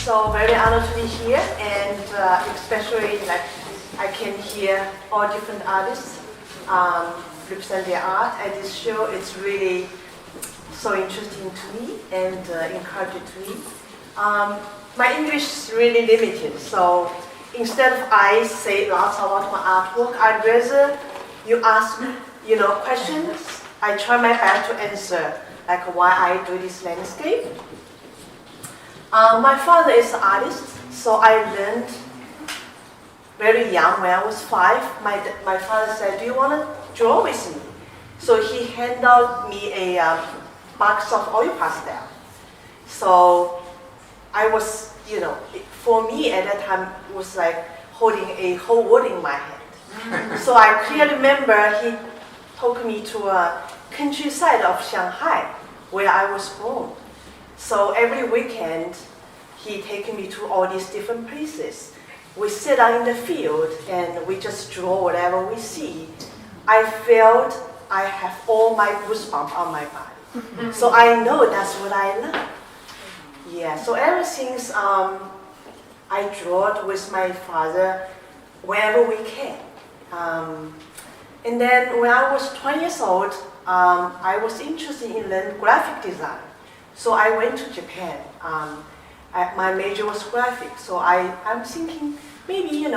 So very honored to be here, and especially like I can hear all different artists represent their art at this show. It's really so interesting to me and encouraging to me. My English is really limited, so instead of I say lots about my artwork, I'd rather you ask me, questions. I try my best to answer, like why I do this landscape. My father is an artist, so I learned very young. When I was 5, my father said, "Do you want to draw with me?" So he handed out me a box of oil pastel. So I was, for me at that time, it was like holding a whole world in my hand. So I clearly remember he took me to a countryside of Shanghai, where I was born. So every weekend, he taken me to all these different places. We sit out in the field and we just draw whatever we see. I felt I have all my goosebumps on my body. So I know that's what I love. Yeah, so ever since I draw with my father wherever we can. And then when I was 20 years old, I was interested in learning graphic design. So I went to Japan. My major was graphics. So I'm thinking maybe,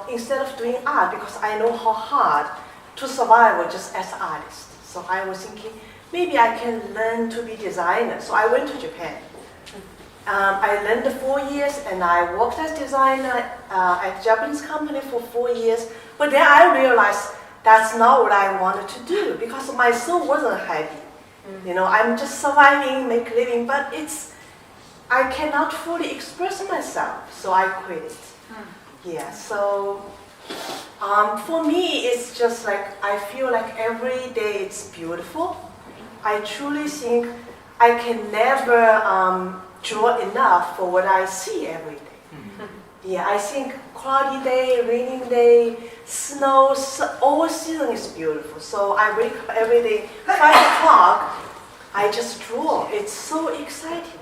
instead of doing art, because I know how hard to survive just as an artist. So I was thinking maybe I can learn to be a designer. So I went to Japan. I learned 4 years and I worked as designer at a Japanese company for 4 years. But then I realized that's not what I wanted to do because my soul wasn't happy. I'm just surviving, make a living, but I cannot fully express myself, so I quit it. Yeah, so for me, it's just like I feel like every day it's beautiful. I truly think I can never draw enough for what I see every day. Yeah, I think cloudy day, raining day, snow, all season is beautiful. So I wake up every day, 5 o'clock, I just draw. It's so exciting.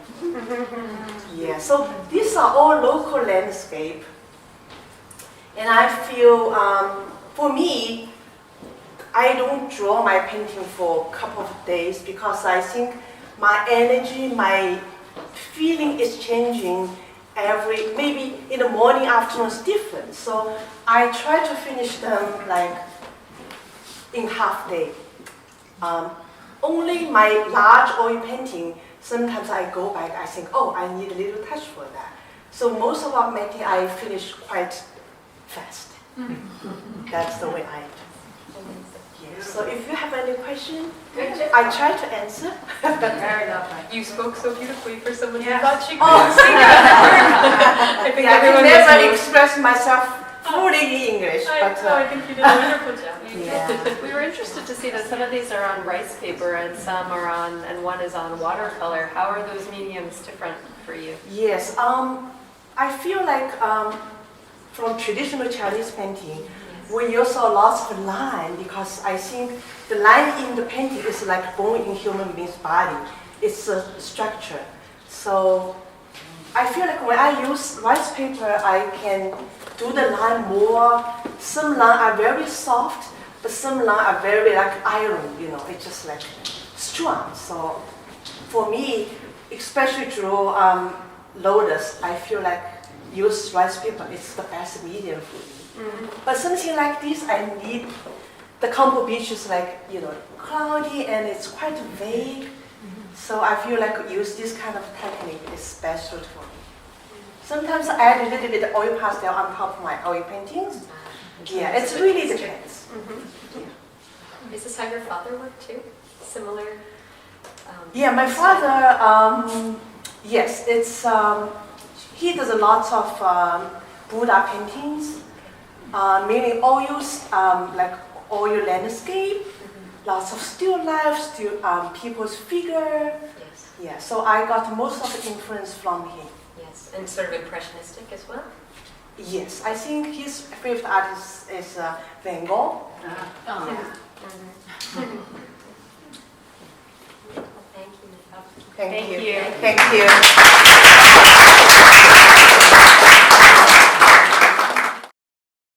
Yeah, so these are all local landscape. And I feel, for me, I don't draw my painting for a couple of days because I think my energy, my feeling is changing maybe in the morning, afternoon is different. So I try to finish them like in half day. Only my large oil painting, sometimes I go back, I think, oh, I need a little touch for that. So most of our painting I finish quite fast. That's the way I do. Yeah. So if you have any question, I try to answer. Very lovely. You spoke so beautifully for someone who Yeah. thought she couldn't sing it. I think I can everyone never express myself fully in English. I think you did a wonderful job. Yeah. We were interested to see that some of these are on rice paper and some are and one is on watercolor. How are those mediums different for you? Yes, I feel like from traditional Chinese painting, we use lots of line because I think the line in the painting is like bone in human being's body. It's a structure. So I feel like when I use rice paper, I can do the line more. Some lines are very soft, but some lines are very like iron, it's just like strong. So for me, especially draw lotus, I feel like use rice paper is the best medium for me. But something like this, I need the composition is like, cloudy and it's quite vague. So I feel like use this kind of technique is special for me. Sometimes I add a little bit of oil pastel on top of my oil paintings. Yeah, it's really depends. Is this how your father worked too? Similar? Yeah, my father, yes, he does a lot of Buddha paintings, mainly oils, like oil landscape, lots of still life, people's figure. Yes. Yeah, so I got most of the influence from him. Yes, and sort of impressionistic as well? Yes, I think his favorite artist is Van Gogh. Oh. Yeah. Thank you. Thank you.